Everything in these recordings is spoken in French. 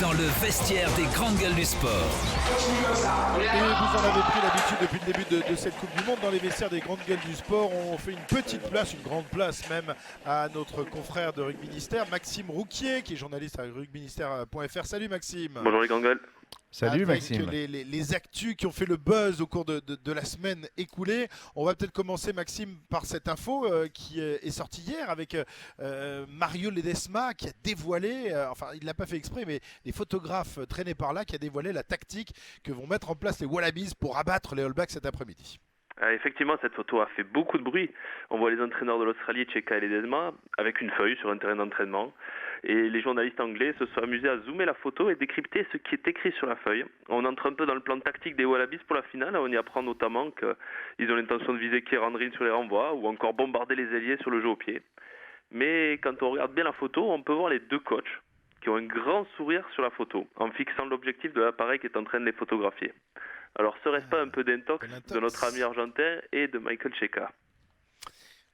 dans le vestiaire des grandes gueules du sport. Et vous en avez pris l'habitude depuis le début de cette Coupe du Monde. Dans les vestiaires des grandes gueules du sport, on fait une petite place, une grande place même, à notre confrère de Rugby Ministère, Maxime Rouquier, qui est journaliste à rugbyministère.fr. Salut Maxime. Bonjour les grandes gueules. Salut Avec Maxime. Les actus qui ont fait le buzz au cours de la semaine écoulée. On va peut-être commencer, Maxime, par cette info qui est sortie hier avec Mario Ledesma qui a dévoilé, enfin il ne l'a pas fait exprès, mais les photographes traînés par là, qui a dévoilé la tactique que vont mettre en place les Wallabies pour abattre les All Blacks cet après-midi. Effectivement, cette photo a fait beaucoup de bruit. On voit les entraîneurs de l'Australie, Cheika et Ledesma, avec une feuille sur un terrain d'entraînement. Et les journalistes anglais se sont amusés à zoomer la photo et décrypter ce qui est écrit sur la feuille. On entre un peu dans le plan tactique des Wallabies pour la finale. On y apprend notamment qu'ils ont l'intention de viser Kieran Green sur les renvois ou encore bombarder les ailiers sur le jeu au pied. Mais quand on regarde bien la photo, on peut voir les deux coachs qui ont un grand sourire sur la photo en fixant l'objectif de l'appareil qui est en train de les photographier. Alors, serait-ce pas un peu d'intox de notre ami argentin et de Michael Cheika?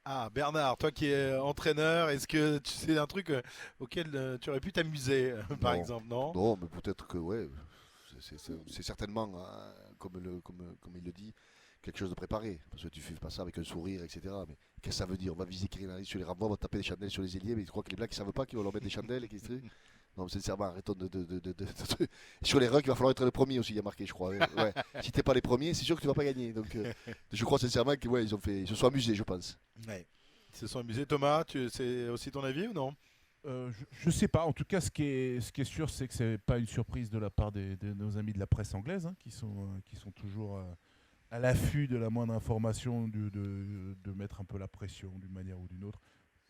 Ah, Bernard, toi qui es entraîneur, est-ce que tu sais un truc auquel tu aurais pu t'amuser, par exemple, non? Non, mais peut-être que, ouais, c'est certainement, comme il le dit, quelque chose de préparé. Parce que tu fais pas ça avec un sourire, etc. Mais qu'est-ce que ça veut dire? On va viser Kieran sur les renvois, on va taper des chandelles sur les ailiers, mais tu crois que les Blacks ne savent pas qu'ils vont leur mettre des chandelles et qu'ils Non, mais sincèrement, arrêtons de. Sur les rucks, il va falloir être le premier aussi, il y a marqué, je crois. Ouais. Si t'es pas les premiers, c'est sûr que tu vas pas gagner. Donc, je crois sincèrement qu'ils ils se sont amusés, je pense. Ouais. Ils se sont amusés. Thomas, c'est aussi ton avis ou non? Je sais pas. En tout cas, ce qui est sûr, c'est que c'est pas une surprise de la part de nos amis de la presse anglaise, hein, qui sont toujours à l'affût de la moindre information, de mettre un peu la pression d'une manière ou d'une autre.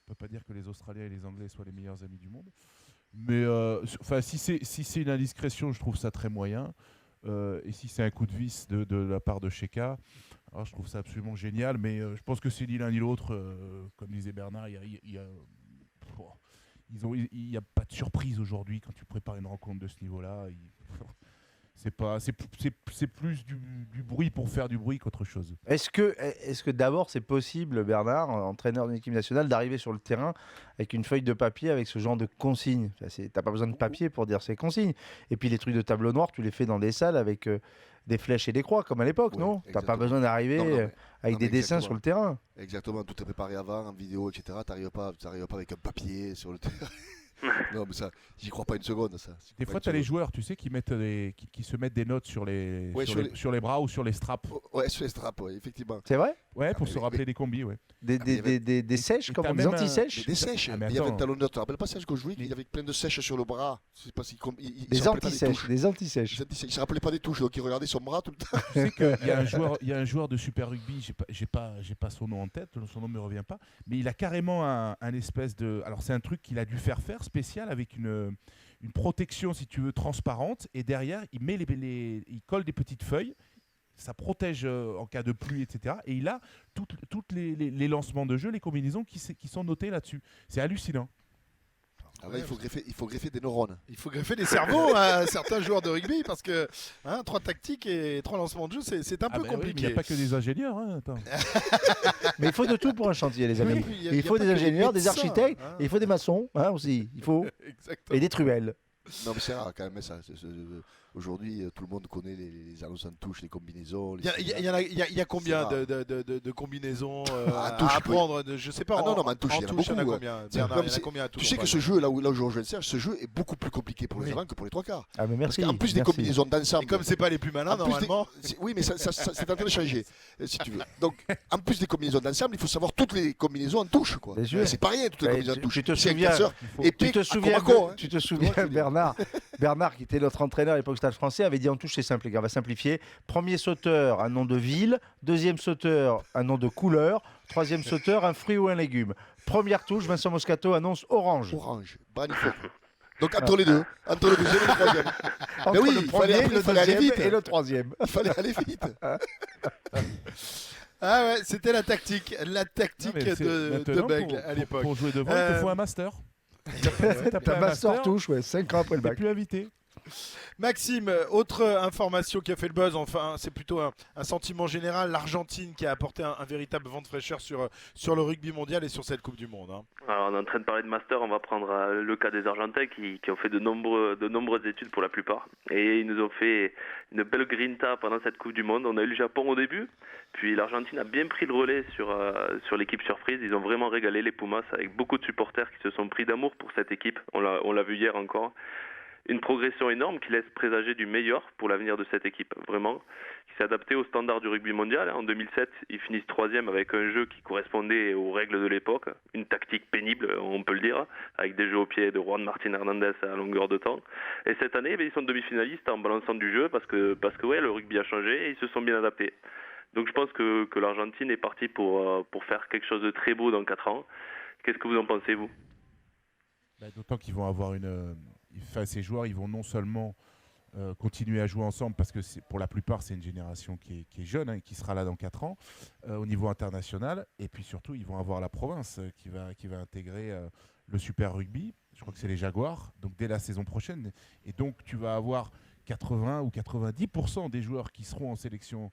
On peut pas dire que les Australiens et les Anglais soient les meilleurs amis du monde. Mais si c'est une indiscrétion, je trouve ça très moyen. Et si c'est un coup de vis de la part de Cheika, alors je trouve ça absolument génial. Mais je pense que c'est ni l'un ni l'autre. Comme disait Bernard, il n'y a pas de surprise aujourd'hui quand tu prépares une rencontre de ce niveau-là. C'est plus du bruit pour faire du bruit qu'autre chose. Est-ce que d'abord c'est possible, Bernard, entraîneur d'une équipe nationale, d'arriver sur le terrain avec une feuille de papier avec ce genre de consignes? T'as pas besoin de papier pour dire ces consignes. Et puis les trucs de tableau noir, tu les fais dans des salles avec des flèches et des croix comme à l'époque, Ouais, non? T'as pas exactement. besoin d'arriver avec des dessins sur le terrain. Exactement, tout est préparé avant, en vidéo, etc. T'arrives pas avec un papier sur le terrain. Non, mais ça, j'y crois pas une seconde, ça. Des fois, tu as les joueurs, tu sais, qui se mettent des notes sur les bras ou sur les straps. Ouais, sur les straps, ouais, effectivement. C'est vrai? Ouais, pour se rappeler des combis, ouais. Des sèches, comme des anti-sèches? Des sèches. Ah, mais Il y avait un attends. talonneur, tu te rappelles pas ça, quand je jouais, il y avait plein de sèches sur le bras. Je sais pas si Des se rappelait pas anti-sèches, touches. des anti-sèches. Il se rappelait pas des touches, donc il regardait son bras tout le temps. Tu sais qu'il y a un joueur de Super Rugby, j'ai pas son nom en tête, son nom me revient pas, mais il a carrément un espèce de... Alors c'est un truc qu'il a dû faire spécial avec une protection, si tu veux, transparente, et derrière il colle des petites feuilles. Ça protège en cas de pluie, etc. Et il a toutes les lancements de jeu, les combinaisons qui sont notés là-dessus. C'est hallucinant. Ah ouais, il faut greffer des neurones. Il faut greffer des cerveaux à certains joueurs de rugby parce que 3 tactiques et 3 lancements de jeu, c'est un peu Oui, compliqué. mais il n'y a pas que des ingénieurs. Hein, attends. Mais il faut de tout pour un chantier, les amis. Oui, Il faut pas des que les ingénieurs, des médecins, architectes, hein. et il faut des maçons aussi. Il faut Exactement. et des truelles. Non, mais c'est rare quand même, ça. Aujourd'hui, tout le monde connaît les annonces en touche, les combinaisons. Il y a combien de combinaisons Ah, à touche, apprendre Je sais pas. Ah non, mais en touche, il y en a beaucoup, il y en a ouais. combien C'est Bernard, comme il y en a c'est- combien à touche, Tu sais on que parle ce jeu, là où je rejoins Serge, ce jeu est beaucoup plus compliqué pour les Oui. avant que pour les trois quarts. Ah, mais Parce merci. qu'en plus des merci. combinaisons Et d'ensemble. comme c'est pas les plus malins, en plus normalement. Oui, mais ça, c'est en train de changer, si tu veux. Donc, en plus des combinaisons d'ensemble, il faut savoir toutes les combinaisons en touche, quoi. Bien sûr. C'est pas rien, toutes les Ouais, combinaisons en touche. tu te C'est un souviens- casseur. Tu Puis, te à souviens, Comaco, hein. tu te souviens Bernard, qui était notre entraîneur à l'époque du Stade français, avait dit en touche, c'est simple, les gars, on va simplifier. Premier sauteur, un nom de ville. Deuxième sauteur, un nom de couleur. Troisième sauteur, un fruit ou un légume. Première touche, Vincent Moscato annonce orange. Orange, magnifique. Donc, entre les deux, entre le deuxième et le troisième. Entre oui, le il premier, fallait le aller deuxième vite. et le troisième. Il fallait aller vite. Ah ouais, c'était la tactique Non, mais de maintenant, Bègle à l'époque. Pour jouer devant, il te faut un master. T'as pas T'as un master touche, ouais, 5 ans après le t'es bac. plus invité. Maxime, autre information qui a fait le buzz, enfin c'est plutôt un sentiment général, l'Argentine qui a apporté un véritable vent de fraîcheur sur le rugby mondial et sur cette Coupe du Monde. Hein. Alors on est en train de parler de master, on va prendre le cas des Argentins qui ont fait de nombreuses études pour la plupart. Et ils nous ont fait une belle grinta pendant cette Coupe du Monde. On a eu le Japon au début, puis l'Argentine a bien pris le relais sur l'équipe surprise. Ils ont vraiment régalé les Pumas avec beaucoup de supporters qui se sont pris d'amour pour cette équipe. On l'a vu hier encore. Une progression énorme qui laisse présager du meilleur pour l'avenir de cette équipe, vraiment, qui s'est adaptée aux standards du rugby mondial. En 2007, ils finissent 3e avec un jeu qui correspondait aux règles de l'époque, une tactique pénible, on peut le dire, avec des jeux au pied de Juan Martín Hernández à longueur de temps. Et cette année, ils sont demi-finalistes en balançant du jeu parce que ouais, le rugby a changé et ils se sont bien adaptés. Donc je pense que l'Argentine est partie pour faire quelque chose de très beau dans 4 ans. Qu'est-ce que vous en pensez, vous ? D'autant qu'ils vont avoir ces joueurs, ils vont non seulement continuer à jouer ensemble, parce que pour la plupart, c'est une génération qui est jeune, qui sera là dans 4 ans, au niveau international. Et puis surtout, ils vont avoir la province qui va intégrer le Super Rugby. Je crois que c'est les Jaguars, donc dès la saison prochaine. Et donc, tu vas avoir 80 ou 90% des joueurs qui seront en sélection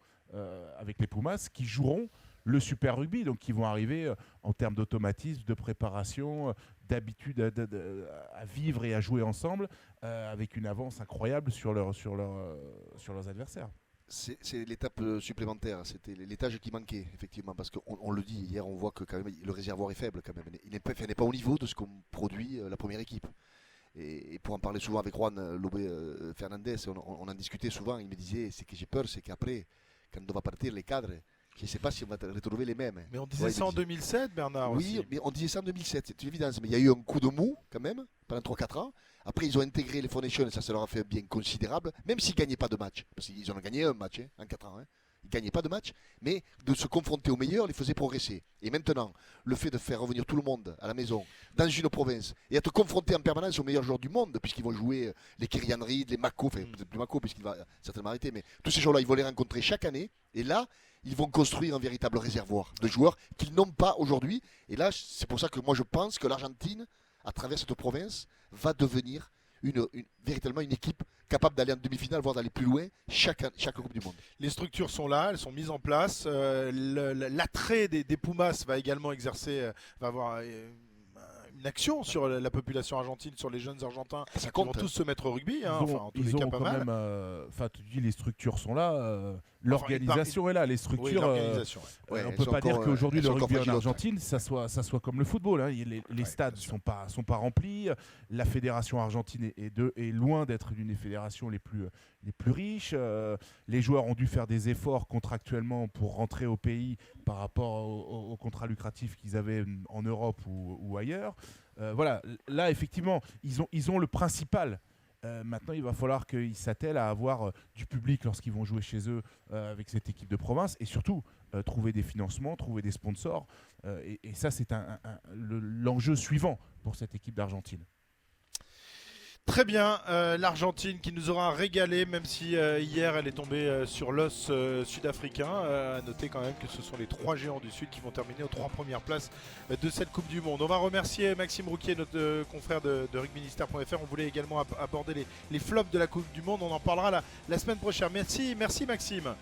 avec les Pumas, qui joueront le Super Rugby, donc qui vont arriver en termes d'automatisme, de préparation, d'habitude à vivre et à jouer ensemble, avec une avance incroyable sur leurs adversaires. C'est l'étape supplémentaire, c'était l'étage qui manquait, effectivement, parce qu'on le dit, hier on voit que quand même, le réservoir est faible, quand même. Il n'est pas au niveau de ce qu'on produit la première équipe. Et pour en parler souvent avec Juan Lobé Fernandez, on en discutait souvent, il me disait, c'est que j'ai peur, c'est qu'après, quand on va partir les cadres, je ne sais pas si on va retrouver les mêmes. Mais on disait ça en 2007, Bernard. Oui, aussi. mais on disait ça en 2007, c'est une évidence. Mais il y a eu un coup de mou, quand même, pendant 3-4 ans. Après, ils ont intégré les Four Nations, ça leur a fait un bien considérable, même s'ils ne gagnaient pas de match. Parce qu'ils en ont gagné un match en 4 ans. Ils ne gagnaient pas de match, mais de se confronter aux meilleurs les faisait progresser. Et maintenant, le fait de faire revenir tout le monde à la maison, dans une province, et à te confronter en permanence aux meilleurs joueurs du monde, puisqu'ils vont jouer les Kirian Reid, les Mako, enfin peut-être plus Mako, puisqu'il va certainement arrêter, mais tous ces joueurs-là, ils vont les rencontrer chaque année. Et là, ils vont construire un véritable réservoir de joueurs qu'ils n'ont pas aujourd'hui. Et là, c'est pour ça que moi je pense que l'Argentine, à travers cette province, va devenir véritablement une équipe capable d'aller en demi-finale, voire d'aller plus loin chaque Coupe du Monde. Les structures sont là, elles sont mises en place. L'attrait des Pumas va également va avoir une action sur la population argentine, sur les jeunes Argentins Ça qui compte. vont tous se mettre au rugby. Ils Hein, ont, enfin, en tous les ils cas, ont pas quand mal. même, tu dis les structures sont là, l'organisation est là, les Oui, structures. l'organisation. Ouais, On elles peut sont pas dire encore, qu'aujourd'hui elles le sont encore rugby en fragilotes. Argentine, ça soit comme le football. Hein. Les stades bien sûr. sont pas remplis. La fédération argentine est loin d'être l'une des fédérations les plus riches. Les joueurs ont dû faire des efforts contractuellement pour rentrer au pays par rapport aux contrats lucratifs qu'ils avaient en Europe ou ailleurs. Voilà, là effectivement, ils ont le principal. Maintenant, il va falloir qu'ils s'attellent à avoir du public lorsqu'ils vont jouer chez eux avec cette équipe de province, et surtout trouver des financements, trouver des sponsors. Et ça, c'est l'enjeu suivant pour cette équipe d'Argentine. Très bien, l'Argentine qui nous aura régalé, même si hier elle est tombée sur l'os sud-africain. À noter quand même que ce sont les 3 géants du Sud qui vont terminer aux 3 premières places de cette Coupe du Monde. On va remercier Maxime Rouquier, notre confrère de rugbyministère.fr. On voulait également aborder les flops de la Coupe du Monde. On en parlera la semaine prochaine. Merci Maxime.